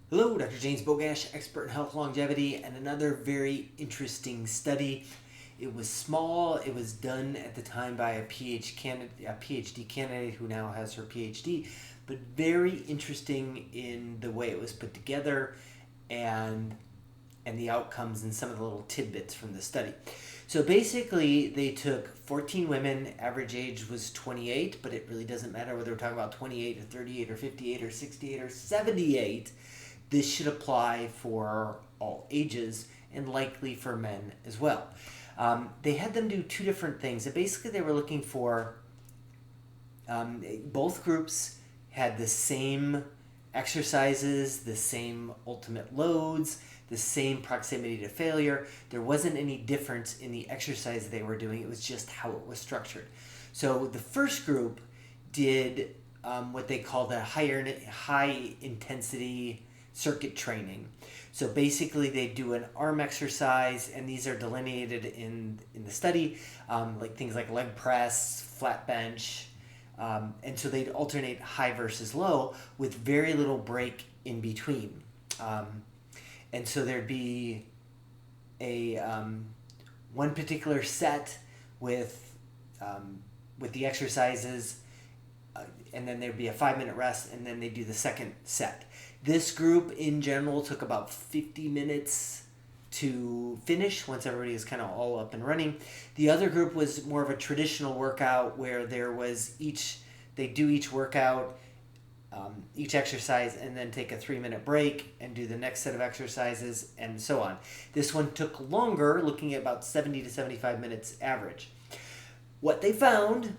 Hello, Dr. James Bogash, expert in health longevity, and another very interesting study. It was small. It was done at the time by a PhD candidate who now has her PhD, but very interesting in the way it was put together and the outcomes and some of the little tidbits from the study. So basically, they took 14 women, average age was 28, but it really doesn't matter whether we're talking about 28 or 38 or 58 or 68 or 78. This should apply for all ages and likely for men as well. They had them do two different things. And basically, they were looking for both groups had the same exercises, the same ultimate loads, the same proximity to failure. There wasn't any difference in the exercise they were doing. It was just how it was structured. So the first group did what they call the high intensity circuit training. So basically they do an arm exercise, and these are delineated in the study, like things like leg press, flat bench, and so they'd alternate high versus low with very little break in between. And so there'd be a one particular set with the exercises, and then there'd be a 5-minute rest, and then they do the second set. This group in general took about 50 minutes to finish once everybody is kind of all up and running. The other group was more of a traditional workout where they do each workout, each exercise, and then take a 3-minute break and do the next set of exercises and so on. This one took longer, looking at about 70 to 75 minutes average. What they found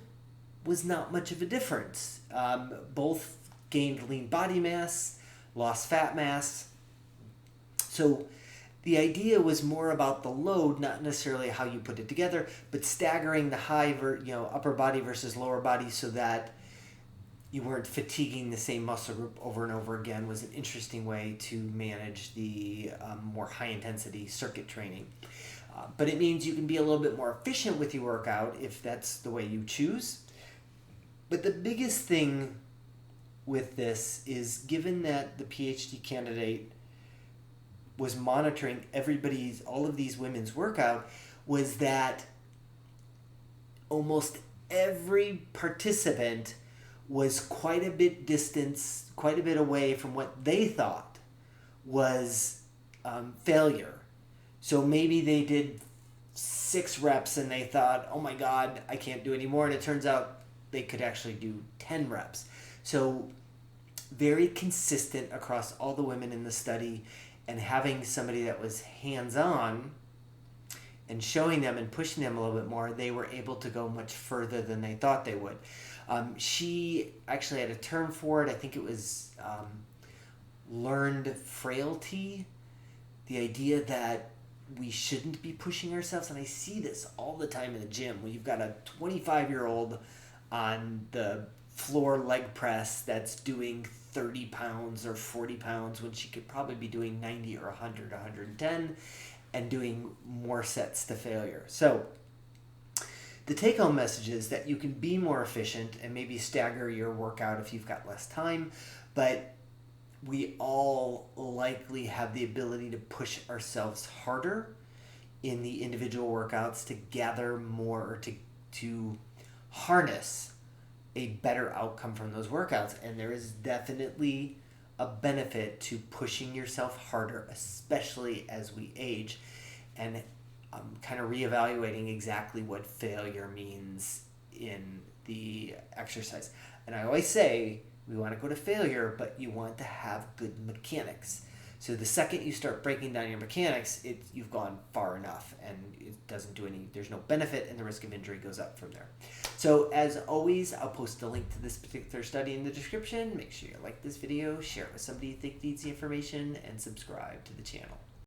was not much of a difference. Both gained lean body mass, lost fat mass. So the idea was more about the load, not necessarily how you put it together, but staggering the upper body versus lower body so that you weren't fatiguing the same muscle group over and over again was an interesting way to manage the more high-intensity circuit training. But it means you can be a little bit more efficient with your workout if that's the way you choose. But the biggest thing with this is, given that the PhD candidate was monitoring all of these women's workout, was that almost every participant was quite a bit away from what they thought was failure. So maybe they did 6 reps and they thought, oh my God, I can't do any more. And it turns out they could actually do 10 reps. So very consistent across all the women in the study, and having somebody that was hands-on and showing them and pushing them a little bit more, they were able to go much further than they thought they would. She actually had a term for it. I think it was learned frailty, the idea that we shouldn't be pushing ourselves. And I see this all the time in the gym when you've got a 25-year-old on the floor leg press that's doing 30 pounds or 40 pounds when she could probably be doing 90 or 100, 110 and doing more sets to failure. So the take-home message is that you can be more efficient and maybe stagger your workout if you've got less time, but we all likely have the ability to push ourselves harder in the individual workouts to gather more, or to harness a better outcome from those workouts. And there is definitely a benefit to pushing yourself harder, especially as we age, and kind of reevaluating exactly what failure means in the exercise. And I always say we want to go to failure, but you want to have good mechanics. So the second you start breaking down your mechanics, you've gone far enough, and it doesn't do there's no benefit, and the risk of injury goes up from there. So as always, I'll post a link to this particular study in the description. Make sure you like this video, share it with somebody you think needs the information, and subscribe to the channel.